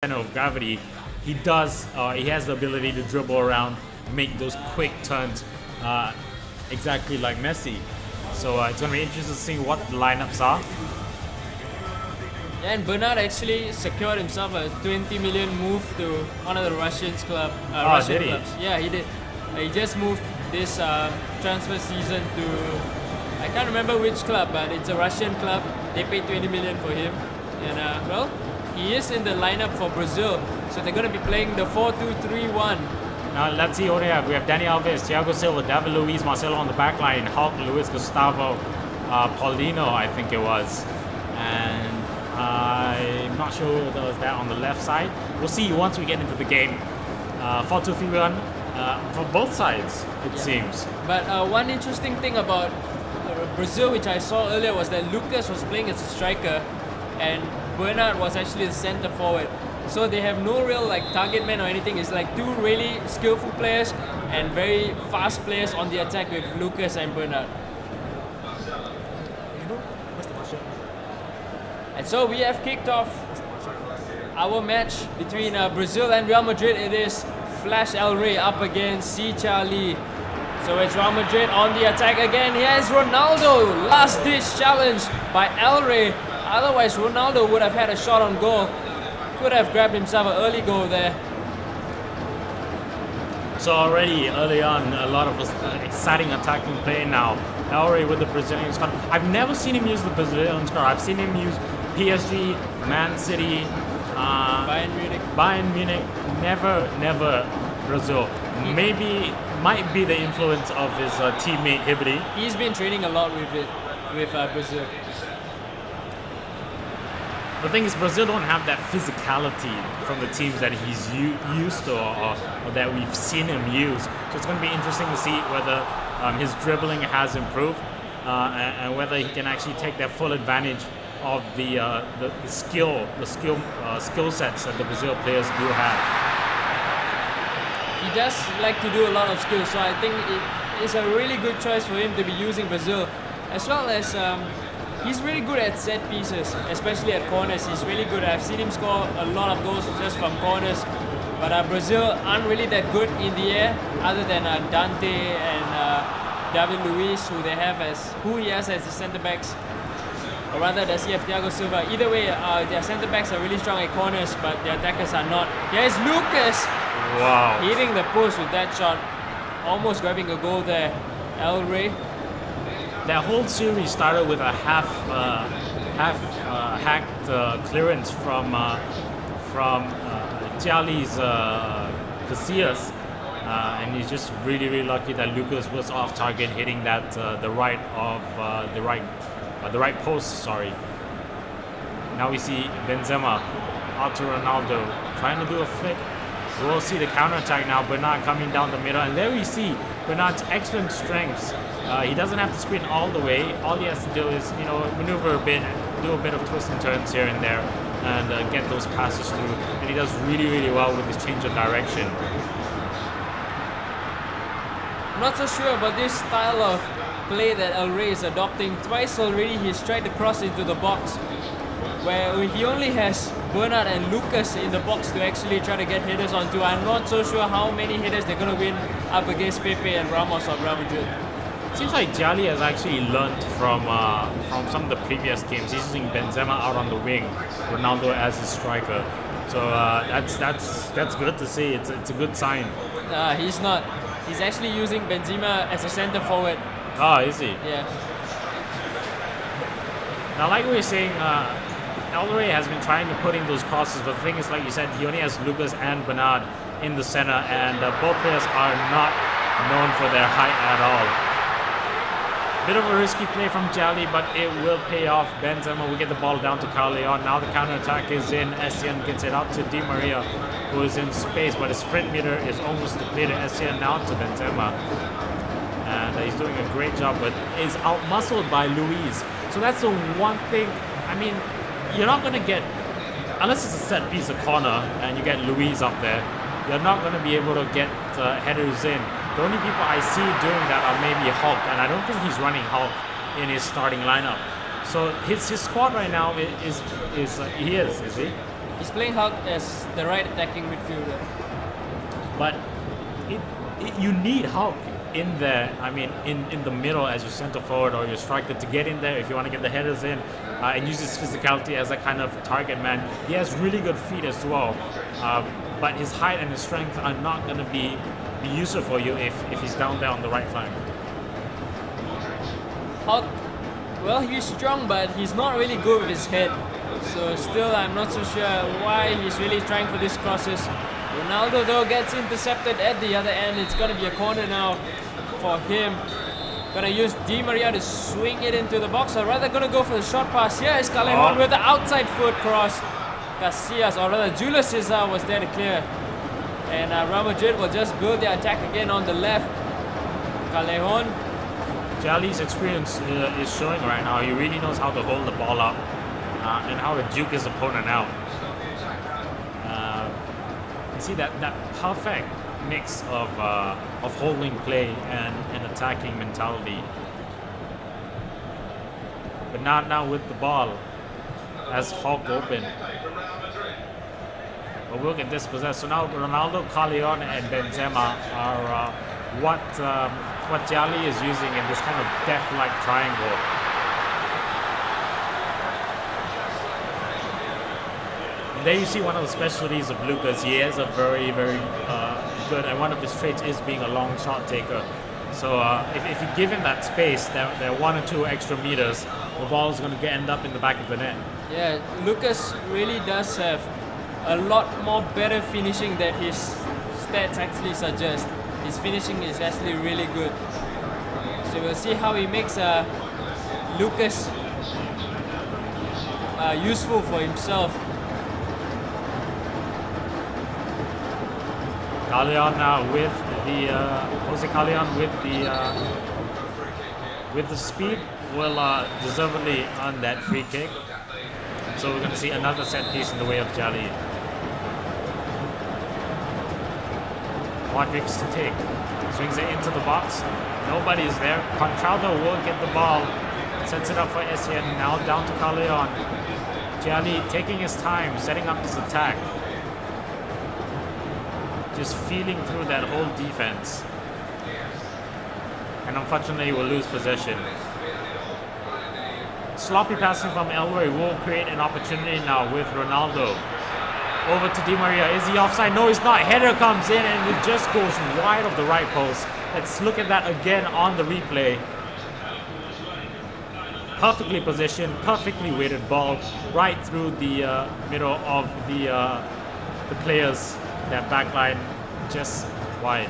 center of gravity, he has the ability to dribble around, make those quick turns, exactly like Messi. So it's going to be interesting to see what the lineups are. Yeah, and Bernard actually secured himself a 20 million move to one of the Russian clubs. Yeah, he did. He just moved this transfer season to, I can't remember which club, but it's a Russian club. They paid 20 million for him. And well, he is in the lineup for Brazil. So they're going to be playing the 4-2-3-1. Now let's see what we have. We have Dani Alves, Thiago Silva, David Luiz, Marcelo on the back line, Hulk, Luis Gustavo, Paulino, I think it was. And I'm not sure who was that on the left side. We'll see once we get into the game. 4-2-3-1 for both sides, it seems. But one interesting thing about Brazil, which I saw earlier, was that Lucas was playing as a striker and Bernard was actually the center forward. So they have no real target man or anything. It's like two really skillful players and very fast players on the attack with Lucas and Bernard. And so we have kicked off our match between Brazil and Real Madrid. It is Flash.el up against C. Charlie. So it's Real Madrid on the attack again. Here's Ronaldo. Last ditch challenge by El Rey. Otherwise Ronaldo would have had a shot on goal. Could have grabbed himself an early goal there. So already early on, a lot of exciting attacking play now. El Rey with the Brazilian squad. I've never seen him use the Brazilian squad. I've seen him use PSG, Man City, Bayern Munich, never Brazil. Maybe might be the influence of his teammate Hibri. He's been training a lot with Brazil. The thing is, Brazil don't have that physicality from the teams that he's used to or that we've seen him use. So it's going to be interesting to see whether his dribbling has improved and whether he can actually take that full advantage of the skill sets that the Brazil players do have. He does like to do a lot of skills, so I think it's a really good choice for him to be using Brazil, as well as he's really good at set pieces, especially at corners. He's really good. I've seen him score a lot of goals just from corners. But Brazil aren't really that good in the air, other than Dante and David Luiz, who he has as the centre backs. Or rather, does he have Thiago Silva? Either way, their centre backs are really strong at corners, but their attackers are not. Here's Lucas. Wow! Hitting the post with that shot, almost grabbing a goal there. El Rey. That whole series started with a half hacked clearance from Charlie's Casillas, and he's just really lucky that Lucas was off target, hitting that the right post. Sorry. Now we see Benzema out to Ronaldo trying to do a flick. We'll see the counter-attack now. Bernard coming down the middle, and there we see Bernard's excellent strengths. He doesn't have to sprint all the way. All he has to do is, maneuver a bit, do a bit of twists and turns here and there, and get those passes through. And he does really well with his change of direction. I'm not so sure about this style of play that El Rey is adopting. Twice already he's tried to cross into the box, where he only has Bernard and Lucas in the box to actually try to get headers onto. I'm not so sure how many headers they're going to win up against Pepe and Ramos of Real Madrid. Seems like Jali has actually learnt from some of the previous games. He's using Benzema out on the wing, Ronaldo as his striker. So that's good to see. It's a good sign. He's not. He's actually using Benzema as a centre forward. Oh, is he? Yeah. Now, like we were saying, El Rey has been trying to put in those crosses, but the thing is, like you said, he only has Lucas and Bernard in the center, and both players are not known for their height at all. Bit of a risky play from Jali, but it will pay off. Benzema will get the ball down to Carleon. Now the counter-attack is in. Essien gets it out to Di Maria, who is in space, but his sprint meter is almost depleted. Essien now to Benzema. And he's doing a great job, but is out-muscled by Luiz. So that's the one thing. I mean, you're not going to get, unless it's a set piece, a corner, and you get Luiz up there, you're not going to be able to get headers in. The only people I see doing that are maybe Hulk, and I don't think he's running Hulk in his starting lineup. So his squad right now is he? He's playing Hulk as the right attacking midfielder. But you need Hulk in there. I mean, in the middle as your center forward or your striker to get in there if you want to get the headers in and use his physicality as a kind of target man. He has really good feet as well, but his height and his strength are not going to be useful for you if he's down there on the right flank. Hulk, well, he's strong, but he's not really good with his head. So still, I'm not so sure why he's really trying for these crosses. Ronaldo though gets intercepted at the other end. It's gonna be a corner now for him. Gonna use Di Maria to swing it into the box, or rather gonna go for the short pass. Here is Callejon with the outside foot cross. Casillas, or rather Julius Caesar, was there to clear. And Real Madrid will just build their attack again on the left. Callejon. Jali's experience is showing right now. He really knows how to hold the ball up and how to juke his opponent out. You see that perfect mix of holding play and attacking mentality. But not now with the ball as Hulk open. But we'll get dispossessed. So now Ronaldo, Callejon, and Benzema are what Jali is using in this kind of death-like triangle. And there you see one of the specialties of Lucas. He is a very, very good, and one of his traits is being a long shot taker. So if you give him that space, that 1 or 2 extra meters, the ball is going to end up in the back of the net. Yeah, Lucas really does have a lot more better finishing than his stats actually suggest. His finishing is actually really good. So we'll see how he makes Lucas useful for himself. Callejon now with the Jose Callejon with the speed will deservedly earn that free kick. So we're going to see another set piece in the way of Jali. Modric's to take, swings it into the box. Nobody is there. Contraldo will get the ball, sets it up for Essien. Now down to Callejon. Jali taking his time, setting up his attack. Just feeling through that whole defense. And unfortunately will lose possession. Sloppy passing from Elroy will create an opportunity now with Ronaldo. Over to Di Maria. Is he offside? No, he's not. Header comes in and it just goes wide of the right post. Let's look at that again on the replay. Perfectly positioned, perfectly weighted ball right through the middle of the players. That back line just wide.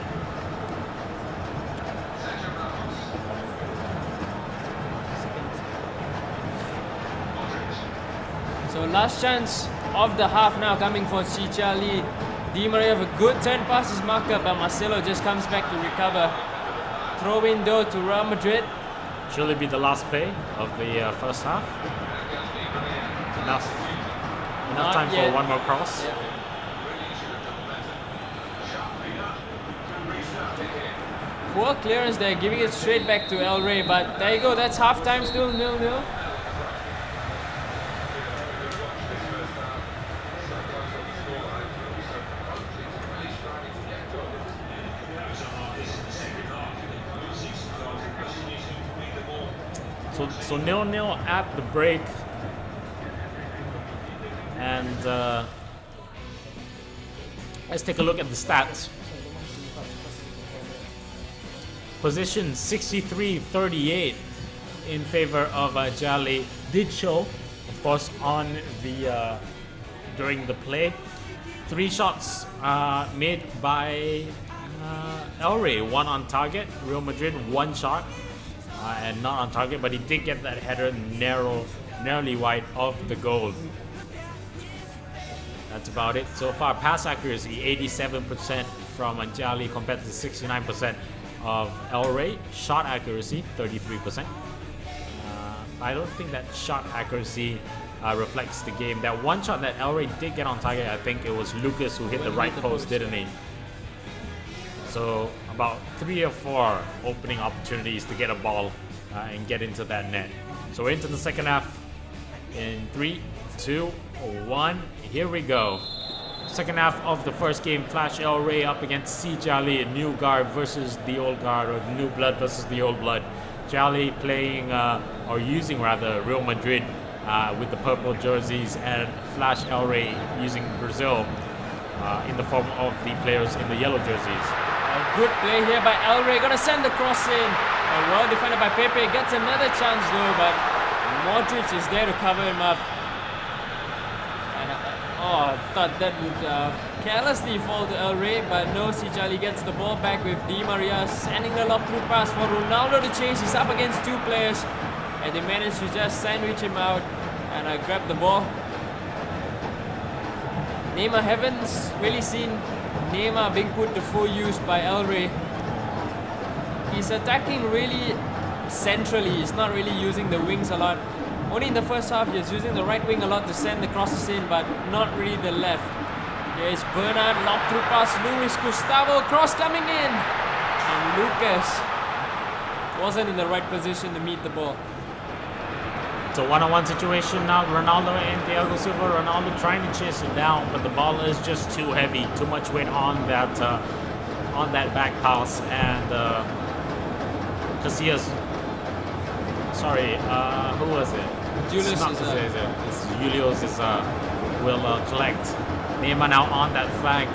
So last chance of the half now coming for Chichali. Di Maria with a good turn past his marker, but Marcelo just comes back to recover. Throw in though to Real Madrid. Surely be the last play of the first half. Enough time for one more cross. Yeah. Poor clearance there, giving it straight back to El Rey, but there you go, that's half time, still 0-0. So 0-0 at the break, and let's take a look at the stats. Position 63-38 in favor of Jali. Did show, of course, on the during the play. 3 shots made by El Rey, 1 on target. Real Madrid 1 shot and not on target, but he did get that header narrowly wide of the goal. That's about it so far. Pass accuracy 87% from Jali compared to 69% of El Rey. Shot accuracy 33%. I don't think that shot accuracy reflects the game. That 1 shot that El Rey did get on target, I think it was Lucas who hit the right post, didn't he? So about 3 or 4 opening opportunities to get a ball and get into that net. So we're into the second half in 3, 2, 1. Here we go. Second half of the first game, Flash.el up against Jali, new guard versus the old guard, or new blood versus the old blood. Jali playing, or using rather, Real Madrid with the purple jerseys, and Flash.el using Brazil in the form of the players in the yellow jerseys. A good play here by El Rey, gonna send the cross in. Well defended by Pepe, gets another chance though, but Modric is there to cover him up. I thought that would carelessly fall to El Rey, but no, Jali gets the ball back with Di Maria sending the lob through pass for Ronaldo to chase. He's up against 2 players and they manage to just sandwich him out and grab the ball. Neymar, haven't really seen Neymar being put to full use by El Rey. He's attacking really centrally, he's not really using the wings a lot. Only in the first half, he's using the right wing a lot to send the crosses in, but not really the left. Here's Bernard, lob through pass, Luis Gustavo, cross coming in. And Lucas wasn't in the right position to meet the ball. It's a one-on-one situation now. Ronaldo and Thiago Silva. Ronaldo trying to chase it down, but the ball is just too heavy, too much weight on that back pass, and Casillas. Sorry, who was it? Julius Julius will collect. Neymar now on that flank.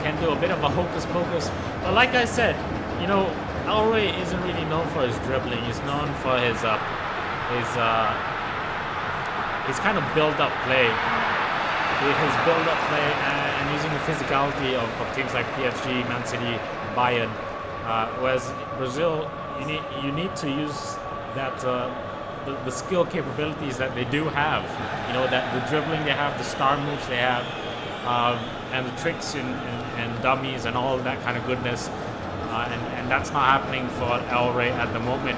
Can do a bit of a hocus pocus. But like I said, you know, El Rey isn't really known for his dribbling. He's known for his kind of build-up play. His build-up play and using the physicality of teams like PSG, Man City, Bayern. Whereas Brazil, you need to use that the skill capabilities that they do have, you know, that the dribbling they have, the star moves they have, and the tricks and dummies and all that kind of goodness, and that's not happening for El Rey at the moment.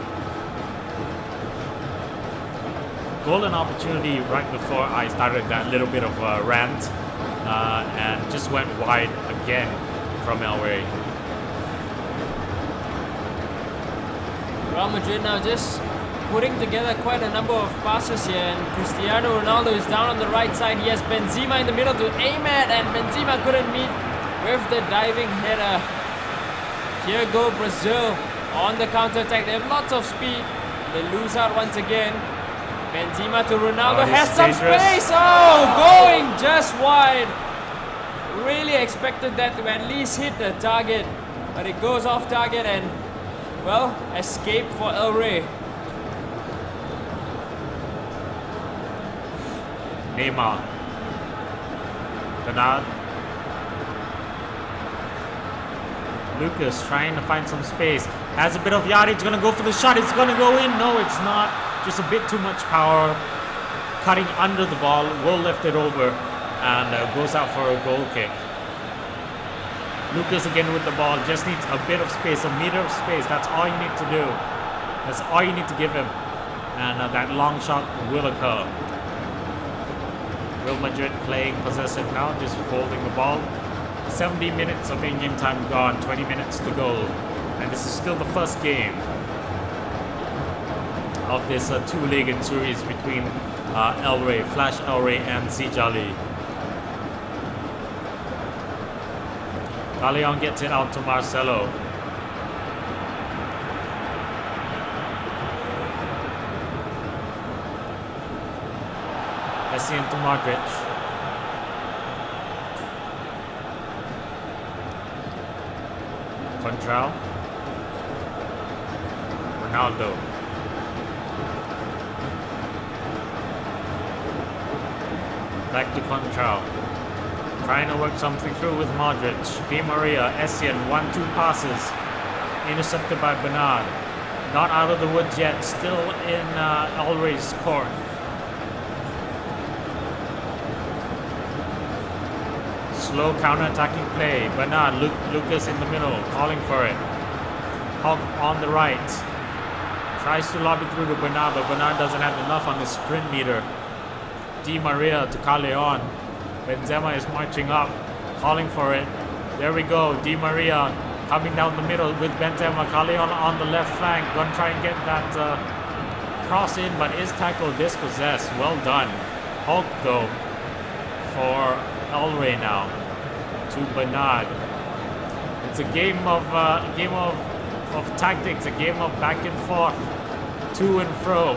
Golden opportunity right before I started that little bit of a rant, and just went wide again from El Rey. Real Madrid now just putting together quite a number of passes here, and Cristiano Ronaldo is down on the right side. He has Benzema in the middle to aim at, and Benzema couldn't meet with the diving header. Here go Brazil on the counter-attack. They have lots of speed. They lose out once again. Benzema to Ronaldo, has some space. Oh, going just wide. Really expected that to at least hit the target, but it goes off target and, well, escape for El Rey. Neymar. Bernard. Lucas trying to find some space. Has a bit of yardage, gonna go for the shot. It's gonna go in. No, it's not. Just a bit too much power. Cutting under the ball. Will lift it over and goes out for a goal kick. Lucas again with the ball. Just needs a bit of space, a meter of space. That's all you need to do. That's all you need to give him. And that long shot will occur. Real Madrid playing possessive now, just holding the ball. 70 minutes of in-game time gone, 20 minutes to go. And this is still the first game of this two-legged series between El Rey, Flash.el and Jali. Galeon gets it out to Marcelo. Messi into Modric. Contral. Ronaldo. Back to Contral. Trying to work something through with Modric. Di Maria, Essien, 1-2 passes. Intercepted by Bernard. Not out of the woods yet. Still in El Rey's court. Slow counter-attacking play. Bernard, Lucas in the middle, calling for it. Hog on the right. Tries to lob it through to Bernard, but Bernard doesn't have enough on his sprint meter. Di Maria to Callejon. Benzema is marching up, calling for it. There we go. Di Maria coming down the middle with Benzema. Callejon on the left flank. Gonna try and get that cross in, but is tackled, dispossessed. Well done. Hulk though for Elray now to Bernard. It's a game of tactics, a game of back and forth, to and fro.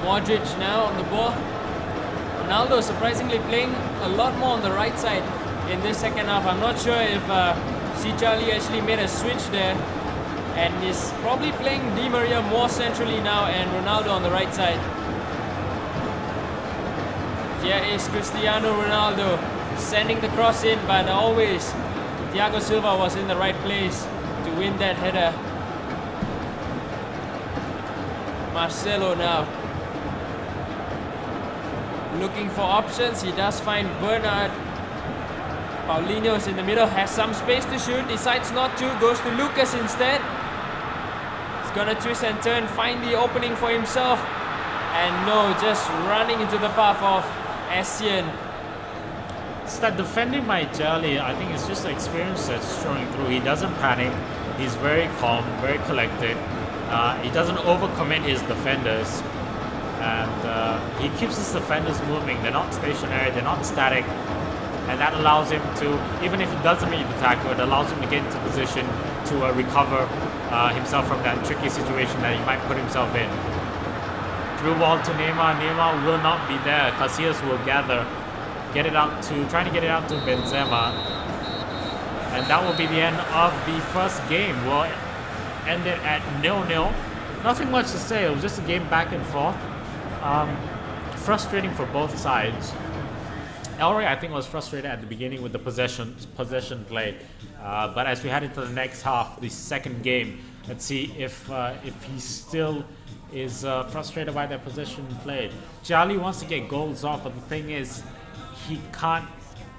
Modric now on the ball. Ronaldo surprisingly playing a lot more on the right side in this second half. I'm not sure if Charlie actually made a switch there, and is probably playing Di Maria more centrally now and Ronaldo on the right side. Here is Cristiano Ronaldo sending the cross in, but always Thiago Silva was in the right place to win that header. Marcelo now looking for options. He does find Bernard. Paulinho's in the middle, has some space to shoot, decides not to, goes to Lucas instead. He's gonna twist and turn, find the opening for himself, and no, just running into the path of Essien. It's that defending by Jali, I think it's just the experience that's showing through. He doesn't panic, he's very calm, very collected. He doesn't overcommit his defenders, and he keeps his defenders moving. They're not stationary, they're not static, and that allows him to, even if he doesn't meet the tackle, it allows him to get into position to recover himself from that tricky situation that he might put himself in. Through ball to Neymar. Neymar will not be there. Casillas will gather, trying to get it out to Benzema, and that will be the end of the first game. We'll end it at 0-0. Nothing much to say. It was just a game back and forth. Frustrating for both sides. Elray, I think, was frustrated at the beginning with the possession play, but as we head into the next half, the second game, let's see if he still is frustrated by their possession play. Jali wants to get goals off, but the thing is, he can't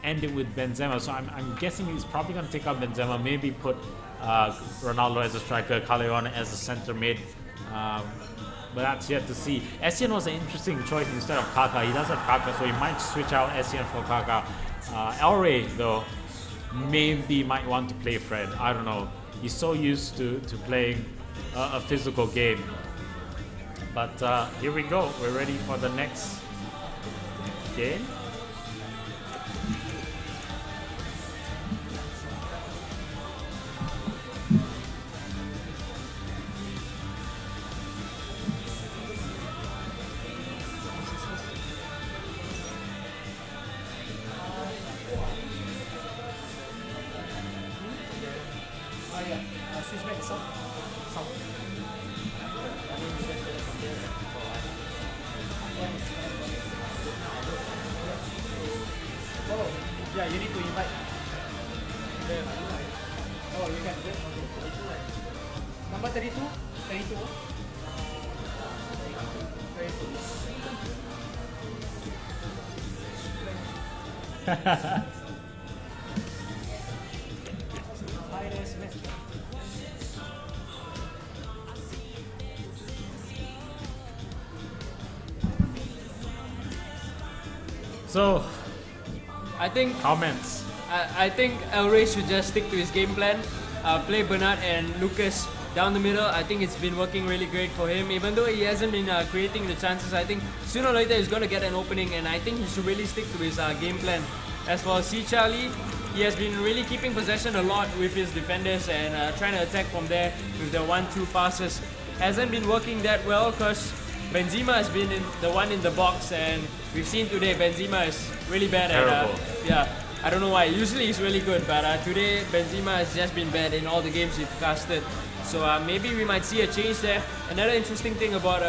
end it with Benzema. So I'm guessing he's probably going to take out Benzema, maybe put Ronaldo as a striker, Callejon as a center mid. But that's yet to see. Essien was an interesting choice instead of Kaka. He does have Kaka, so he might switch out Essien for Kaka. Elray, though, maybe might want to play Fred. I don't know. He's so used to playing a physical game. But here we go. We're ready for the next game. Yeah, you need to invite. Oh, you can. Number 32? 32? 32. So, I think comments. I think Elray should just stick to his game plan. Play Bernard and Lucas down the middle. I think it's been working really great for him. Even though he hasn't been creating the chances, I think sooner or later he's going to get an opening, and I think he should really stick to his game plan. As for Charlie, he has been really keeping possession a lot with his defenders and trying to attack from there with the 1-2 passes. Hasn't been working that well because Benzema has been the one in the box, and we've seen today Benzema is really bad at I don't know why. Usually he's really good, but today Benzema has just been bad in all the games he's casted. So maybe we might see a change there. Another interesting thing about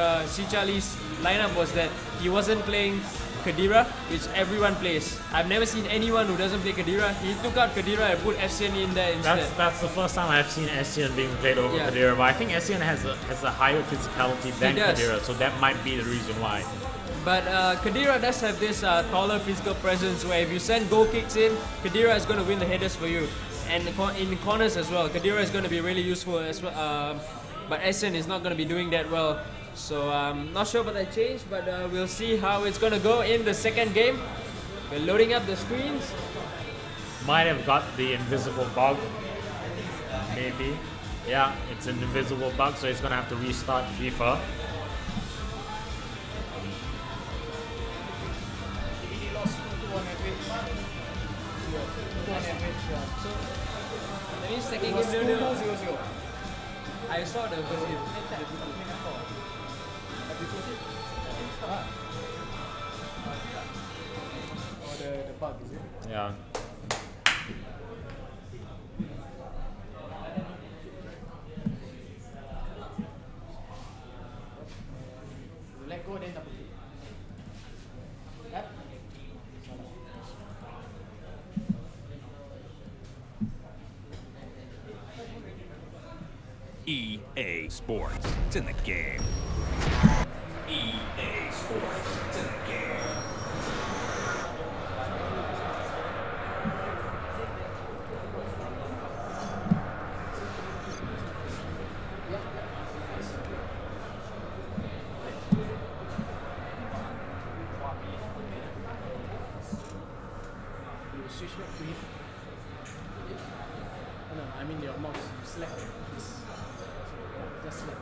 Charlie's lineup was that he wasn't playing Khedira, which everyone plays. I've never seen anyone who doesn't play Khedira. He took out Khedira and put Essien in there instead. That's the first time I've seen Essien being played over Khedira, but I think Essien has a higher physicality than Khedira, so that might be the reason why. But Khedira does have this taller physical presence where if you send goal kicks in, Khedira is going to win the headers for you. And in corners as well, Khedira is going to be really useful as well. But Essien is not going to be doing that well. So I'm not sure about that change, but we'll see how it's going to go in the second game. We're loading up the screens. Might have got the invisible bug. maybe. Yeah, it's an invisible bug, so he's gonna have to restart FIFA. He lost 2 on average. 2 on average. So That means second it game was 0-0. 2-0. I saw the first game. Oh, the bug, is it? Yeah. Let go then double kick. That? EA Sports. It's in the game. EA Sports. It's in the game. You switch back to him. Oh, no, I mean your mouse. You select this. Just select.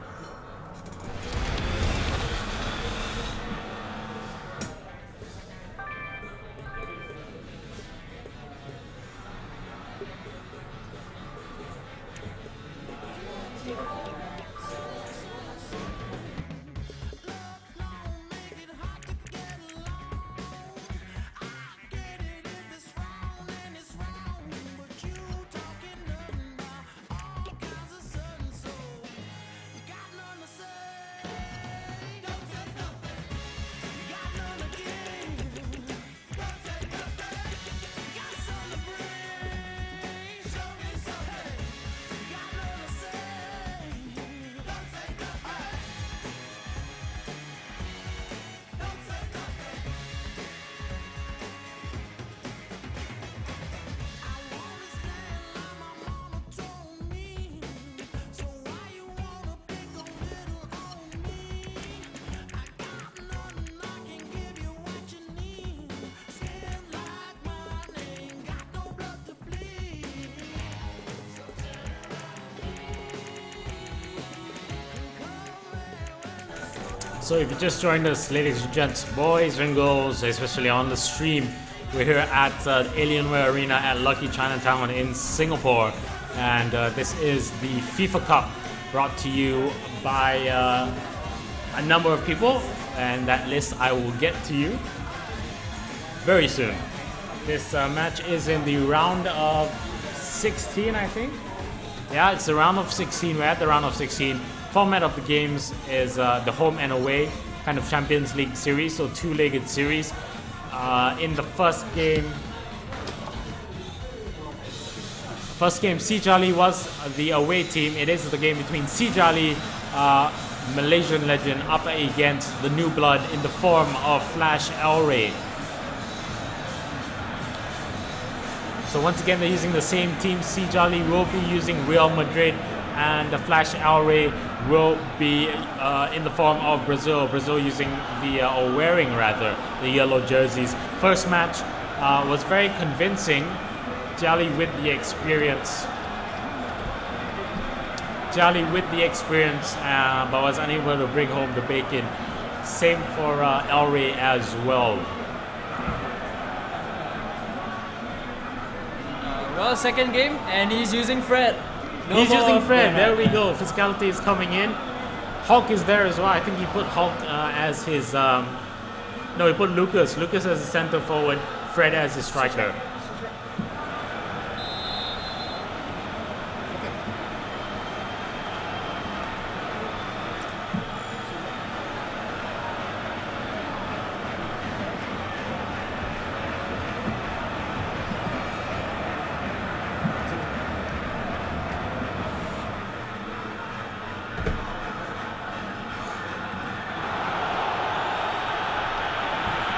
So if you just joined us, ladies and gents, boys and girls, especially on the stream, we're here at Alienware Arena at Lucky Chinatown in Singapore, and this is the FIFA Cup brought to you by a number of people, and that list I will get to you very soon. This match is in the round of 16, I think. Yeah, it's the round of 16. We're at the round of 16. Format of the games is the home and away kind of Champions League series, so two-legged series. In the first game, C Charlie was the away team. It is the game between C Charlie, Malaysian legend, up against the new blood in the form of Flash.el. So once again, they're using the same team. C Charlie will be using Real Madrid, and the Flash.el will be in the form of Brazil. Brazil using or wearing rather, the yellow jerseys. First match was very convincing. Charlie with the experience. But was unable to bring home the bacon. Same for El Rey as well. Well, second game, and he's using Fred. He's using Fred. There we go. Physicality is coming in. Hulk is there as well. I think he put Hulk as his. No, he put Lucas. Lucas as a center forward. Fred as his striker.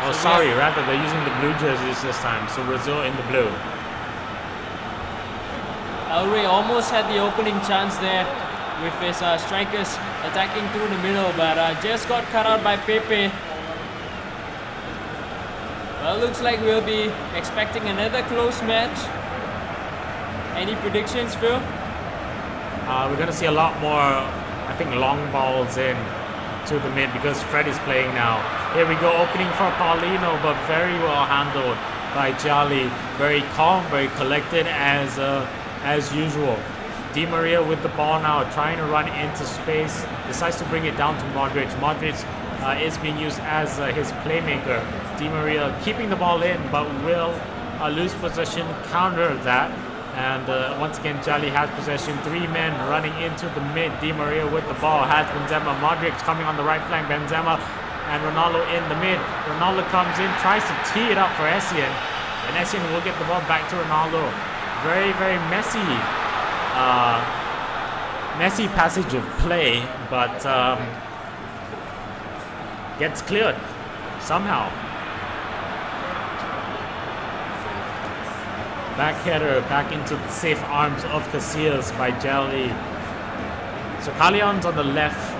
Oh, sorry, rather they're using the blue jerseys this time, so Brazil in the blue. El Rey almost had the opening chance there with his strikers attacking through the middle, but just got cut out by Pepe. Well, looks like we'll be expecting another close match. Any predictions, Phil? We're going to see a lot more, I think, long balls in to the mid because Fred is playing now. Here we go, opening for Paulino, but very well handled by Jolly. Very calm, very collected as usual. Di Maria with the ball now, trying to run into space. Decides to bring it down to Modric. Modric is being used as his playmaker. Di Maria keeping the ball in, but will lose possession, counter that. And once again, Jolly has possession. 3 men running into the mid. Di Maria with the ball, has Benzema. Modric coming on the right flank. Benzema and Ronaldo in the mid. Ronaldo comes in, tries to tee it up for Essien. And Essien will get the ball back to Ronaldo. Very, very messy. Messy passage of play, but gets cleared somehow. Back header back into the safe arms of Casillas by Jelly. So Callejon's on the left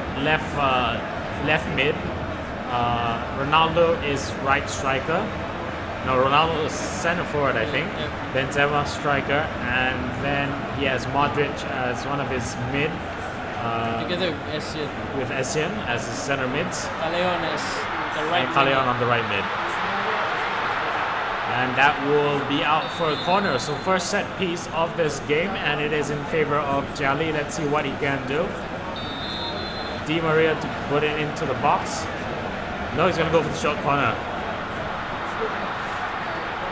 mid. Ronaldo is right striker. No, Ronaldo is center forward, I think. Benzema striker, and then he has Modric as one of his mid. Together with Essien. With Essien as his center mids. Callejon is the right and Callejon on the right mid. And that will be out for a corner. So first set piece of this game, and it is in favor of Jolly. Let's see what he can do. Di Maria to put it into the box. No, he's going to go for the short corner.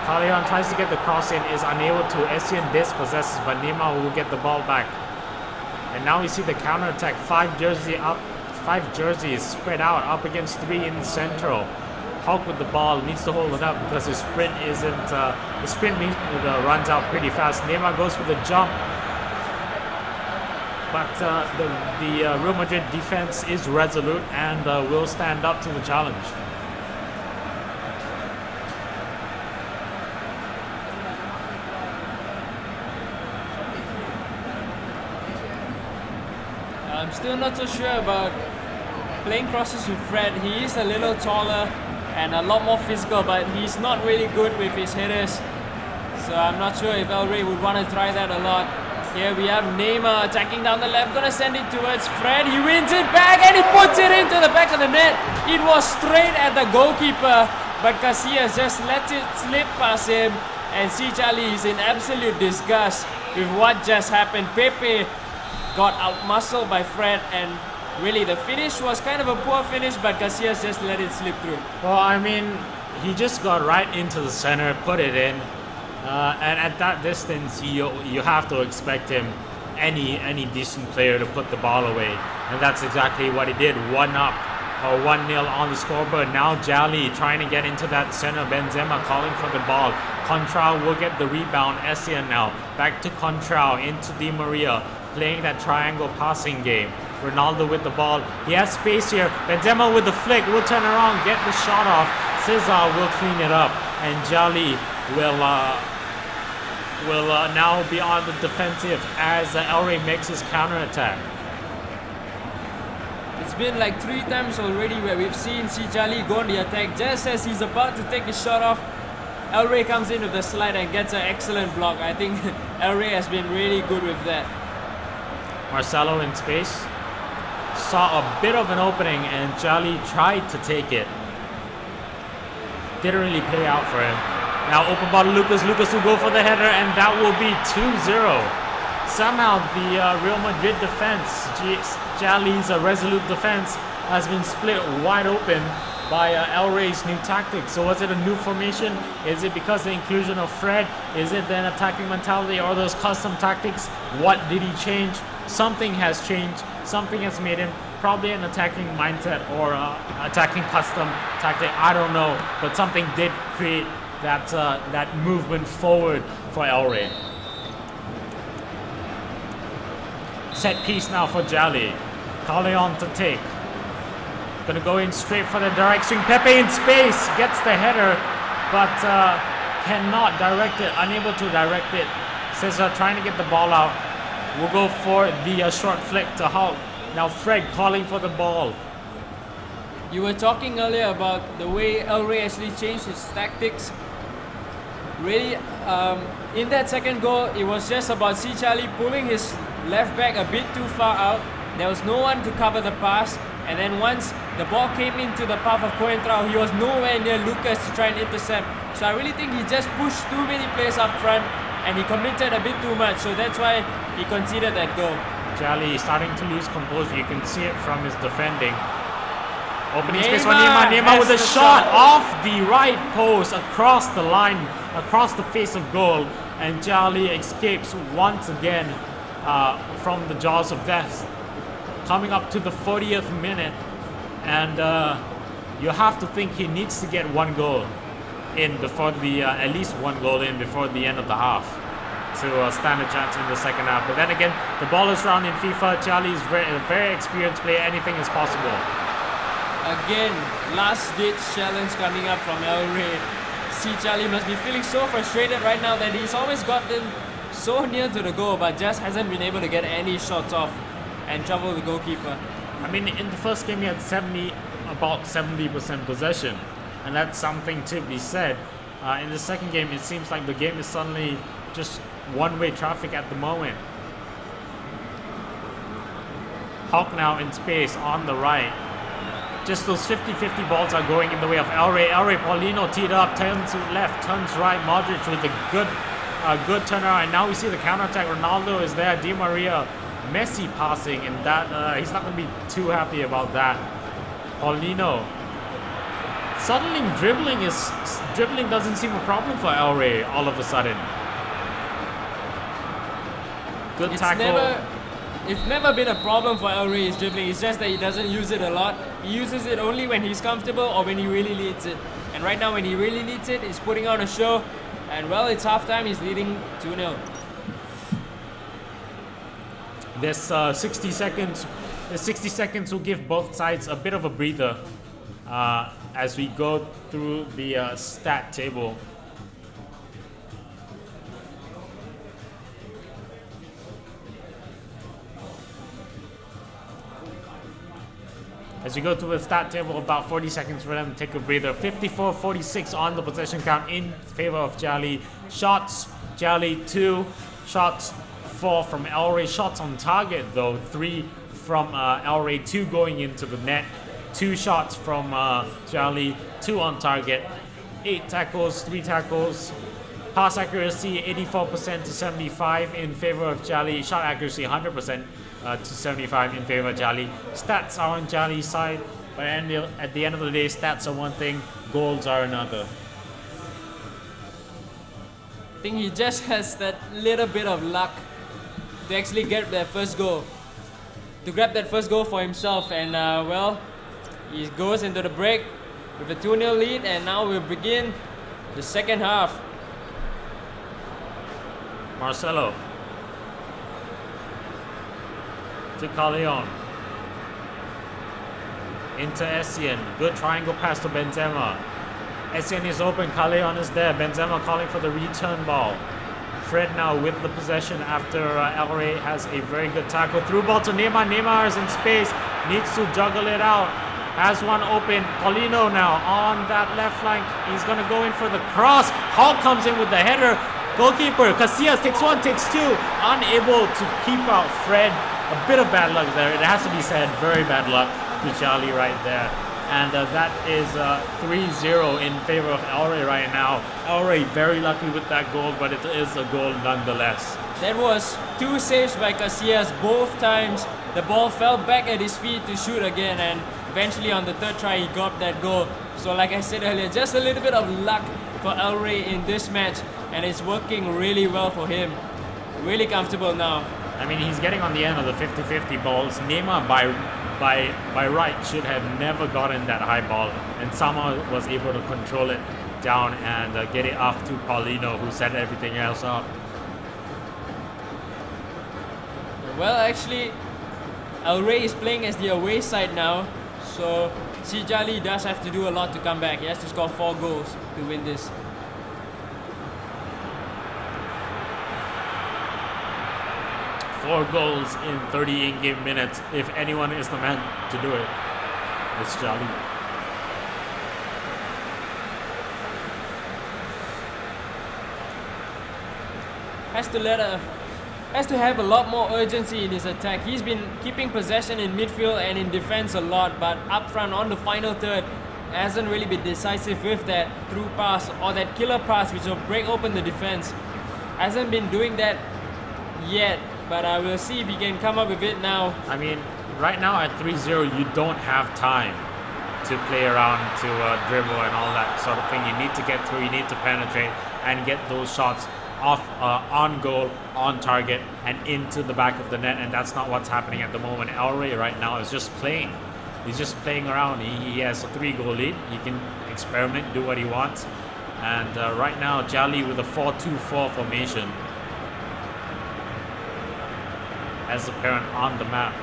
Callejon tries to get the cross in, is unable to. Essien dispossesses, but Neymar will get the ball back. And now we see the counter attack. 5 jerseys spread out up against 3 in the central. Hulk with the ball needs to hold it up because his sprint isn't. His sprint runs out pretty fast. Neymar goes for the jump, but the Real Madrid defense is resolute and will stand up to the challenge. I'm still not so sure about playing crosses with Fred. He is a little taller and a lot more physical, but he's not really good with his headers. So I'm not sure if El Rey would want to try that a lot. Here we have Neymar attacking down the left, gonna send it towards Fred. He wins it back and he puts it into the back of the net. It was straight at the goalkeeper, but Casillas just let it slip past him. And Sijali is in absolute disgust with what just happened. Pepe got out-muscled by Fred, and really the finish was kind of a poor finish, but Casillas just let it slip through. Well, I mean, he just got right into the center, put it in, and at that distance, you have to expect him, any decent player, to put the ball away, and that's exactly what he did. 1-up or 1-0 on the scoreboard. Now Jali trying to get into that center. Benzema calling for the ball. Contrao will get the rebound. Essien now back to Contrao into Di Maria, playing that triangle passing game. Ronaldo with the ball. He has space here. Benzema with the flick. Will turn around, get the shot off. Cesar will clean it up. And Jali will now be on the defensive as El Rey makes his counter-attack. It's been like 3 times already where we've seen Sijali go on the attack. Just as he's about to take his shot off, El Rey comes in with the slide and gets an excellent block. I think El Rey has been really good with that. Marcelo in space. Saw a bit of an opening and Jali tried to take it. Didn't really pay out for him. Now open ball to Lucas. Lucas will go for the header and that will be 2-0. Somehow the Real Madrid defense, Jali's resolute defense, has been split wide open by El Rey's new tactics. So was it a new formation? Is it because of the inclusion of Fred? Is it then attacking mentality or those custom tactics? What did he change? Something has changed. Something has made him probably an attacking mindset or attacking custom tactic. I don't know, but something did create that movement forward for El Rey. Set piece now for Jali. Callejon to take. Gonna go in straight for the direct swing. Pepe in space gets the header, but cannot direct it. Unable to direct it. Cesar trying to get the ball out. We'll go for the short flick to Hulk. Now Fred calling for the ball. You were talking earlier about the way El Rey actually changed his tactics. Really, in that second goal, it was just about Sijali pulling his left back a bit too far out. There was no one to cover the pass, and then once the ball came into the path of Coentrao, he was nowhere near Lucas to try and intercept. So I really think he just pushed too many players up front, and he committed a bit too much, so that's why he conceded that goal. Jali starting to lose composure. You can see it from his defending. Opening space for Neymar. Neymar with a shot off the right post, across the line, across the face of goal. And Jali escapes once again from the jaws of death. Coming up to the 40th minute. And you have to think he needs to get one goal in before the, at least one goal in before the end of the half to stand a chance in the second half. But then again, the ball is round in FIFA. Jali is a very experienced player. Anything is possible. Again, last ditch challenge coming up from El Rey. Jali must be feeling so frustrated right now that he's always gotten so near to the goal but just hasn't been able to get any shots off and trouble the goalkeeper. I mean, in the first game he had about 70% possession, and that's something to be said. In the second game it seems like the game is suddenly just one-way traffic at the moment. Hawk now in space on the right. Just those 50-50 balls are going in the way of El Rey. El Rey, Paulino teed up, turns left, turns right. Modric with a good turnaround. And now we see the counter-attack. Ronaldo is there. Di Maria, Messi passing. And that he's not going to be too happy about that. Paulino. Suddenly dribbling doesn't seem a problem for El Rey all of a sudden. Good tackle. It's never been a problem for El Rey, his dribbling. It's just that he doesn't use it a lot. He uses it only when he's comfortable or when he really needs it. And right now, when he really needs it, he's putting on a show. And well, it's halftime. He's leading 2-0. This 60 seconds. The 60 seconds will give both sides a bit of a breather as we go through the stat table. As we go through the stat table, about 40 seconds for them to take a breather. 54-46 on the possession count in favor of Jali. Shots, Jali 2. Shots 4 from El Rey. Shots on target though, 3 from El Rey, 2 going into the net. 2 shots from Jali, 2 on target. 8 tackles, 3 tackles. Pass accuracy 84% to 75 in favor of Jali. Shot accuracy 100%. To 75 in favor of Jali. Stats are on Jali's side, but at the end of the day, stats are one thing, goals are another. I think he just has that little bit of luck to actually get that first goal. To grab that first goal for himself, and well, he goes into the break with a 2-0 lead, and now we'll begin the second half. Marcelo. To Callejon. Into Essien. Good triangle pass to Benzema. Essien is open. Callejon is there. Benzema calling for the return ball. Fred now with the possession after El Rey has a very good tackle. Through ball to Neymar. Neymar is in space. Needs to juggle it out. Has one open. Paulino now on that left flank. He's going to go in for the cross. Hall comes in with the header. Goalkeeper Casillas takes 1, takes 2. Unable to keep out Fred. A bit of bad luck there. It has to be said. Very bad luck to Jali right there. And that is 3-0 in favor of El Rey right now. El Rey very lucky with that goal, but it is a goal nonetheless. That was 2 saves by Casillas. Both times the ball fell back at his feet to shoot again, and eventually on the third try he got that goal. So like I said earlier, just a little bit of luck for El Rey in this match, and it's working really well for him. Really comfortable now. I mean, he's getting on the end of the 50-50 balls. Neymar by right should have never gotten that high ball, and somehow was able to control it down and get it off to Paulino, who set everything else up. Well, actually, El Rey is playing as the away side now, so Jali does have to do a lot to come back. He has to score 4 goals to win this. Four goals in 30 in-game minutes. If anyone is the man to do it, it's Jali. Has to let has to have a lot more urgency in his attack. He's been keeping possession in midfield and in defense a lot, but up front on the final third hasn't really been decisive with that through pass or that killer pass which will break open the defense. Hasn't been doing that yet, but I will see if he can come up with it now. I mean, right now at 3-0, you don't have time to play around, to dribble and all that sort of thing. You need to get through, you need to penetrate and get those shots off on goal, on target, and into the back of the net, and that's not what's happening at the moment. El Rey right now is just playing. He's just playing around. He has a 3-goal lead. He can experiment, do what he wants. And right now, Jali with a 4-2-4 formation as apparent on the map.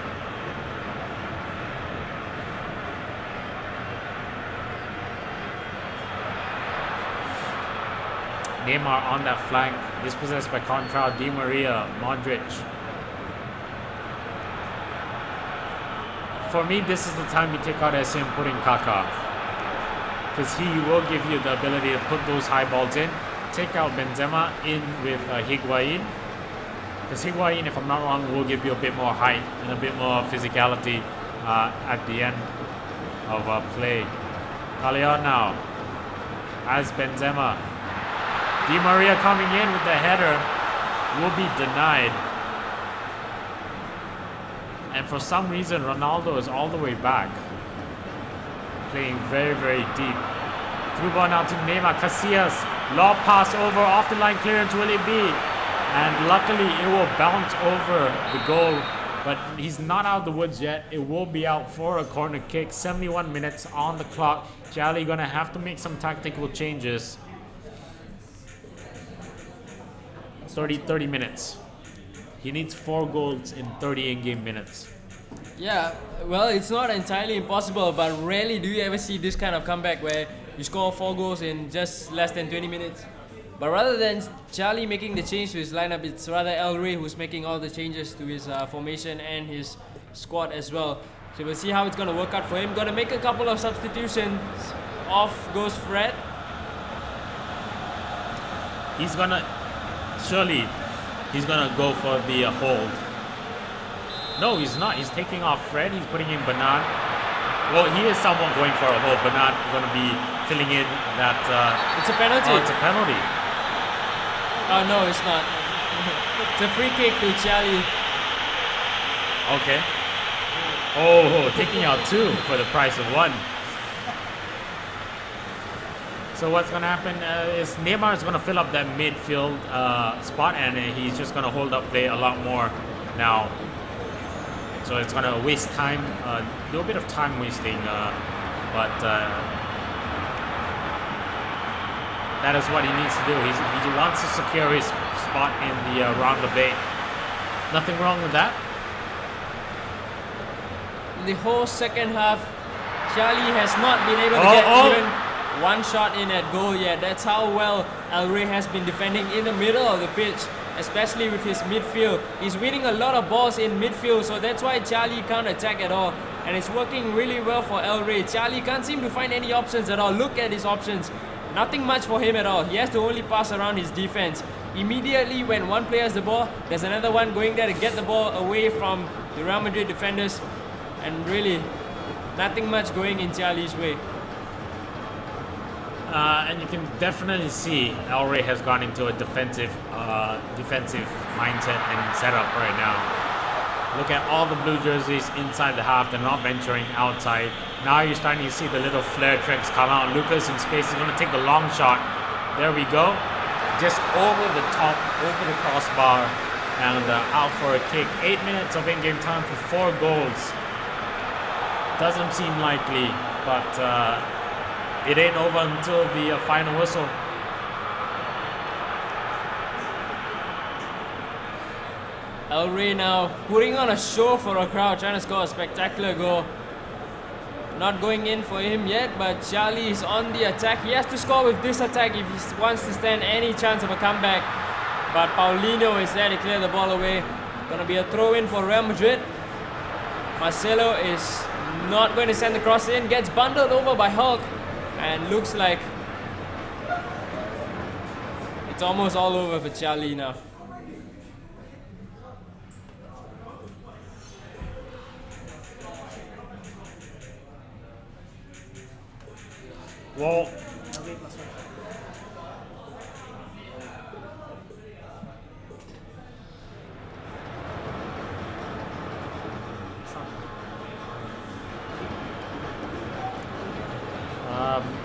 Neymar on that flank, dispossessed by Contrao, Di Maria, Modric. For me, this is the time you take out SM and put in Kaká, because he will give you the ability to put those high balls in. Take out Benzema in with Higuain, because Higuain, if I'm not wrong, will give you a bit more height and a bit more physicality at the end of play. Callejon now as Benzema. Di Maria coming in with the header will be denied. And for some reason, Ronaldo is all the way back, playing very, very deep. Through ball now to Neymar. Casillas, lob pass over, off the line clearance, will it be? And luckily it will bounce over the goal, but he's not out of the woods yet. It will be out for a corner kick. 71 minutes on the clock. Jali gonna have to make some tactical changes. 30 minutes. He needs 4 goals in 30 in-game minutes. Yeah, well, it's not entirely impossible, but rarely do you ever see this kind of comeback where you score 4 goals in just less than 20 minutes. But rather than Charlie making the change to his lineup, it's rather El Rey who's making all the changes to his formation and his squad as well. So we'll see how it's going to work out for him. Going to make a couple of substitutions. Off goes Fred. He's gonna, surely, he's gonna go for the hold. No, he's not. He's taking off Fred. He's putting in Bernard. Well, he is someone going for a hold. Bernard going to be filling in that. It's a penalty. Oh, it's a penalty. Oh no, it's not. It's a free kick to Charlie. Okay. Oh, taking out 2 for the price of 1. So what's going to happen is Neymar is going to fill up that midfield spot, and he's just going to hold up play a lot more now. So it's going to waste time, a little bit of time wasting, but that is what he needs to do. He wants to secure his spot in the round of 8. Nothing wrong with that. In the whole second half, Charlie has not been able to get even 1 shot in at goal yet. That's how well El Rey has been defending in the middle of the pitch, especially with his midfield. He's winning a lot of balls in midfield, so that's why Charlie can't attack at all. And it's working really well for El Rey. Charlie can't seem to find any options at all. Look at his options. Nothing much for him at all. He has to only pass around his defense. Immediately when one player has the ball, there's another one going there to get the ball away from the Real Madrid defenders. And really, nothing much going in Charlie's way. And you can definitely see El Rey has gone into a defensive mindset and setup right now. Look at all the blue jerseys inside the half. They're not venturing outside. Now you're starting to see the little flare tricks come out. Lucas in space is going to take the long shot. There we go. Just over the top, over the crossbar, and out for a kick. 8 minutes of in-game time for 4 goals. Doesn't seem likely, but it ain't over until the final whistle. El Rey now putting on a show for a crowd, trying to score a spectacular goal. Not going in for him yet, but Charlie is on the attack. He has to score with this attack if he wants to stand any chance of a comeback. But Paulinho is there to clear the ball away. Gonna be a throw in for Real Madrid. Marcelo is not going to send the cross in, gets bundled over by Hulk, and looks like it's almost all over for Charlie now. Whoa. Away +1.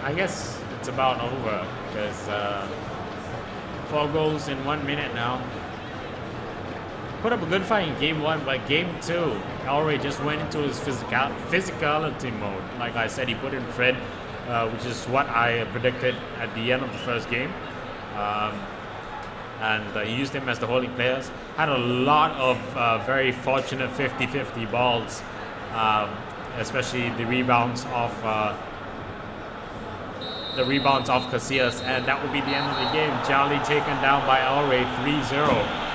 I guess it's about over because 4 goals in 1 minute now. Put up a good fight in game 1, but game 2, Elray just went into his physicality mode. Like I said, he put in Fred, which is what I predicted at the end of the first game. And he used him as the holding players. Had a lot of very fortunate 50-50 balls, especially the rebounds off Casillas, and that will be the end of the game. Charlie taken down by Elray 3-0.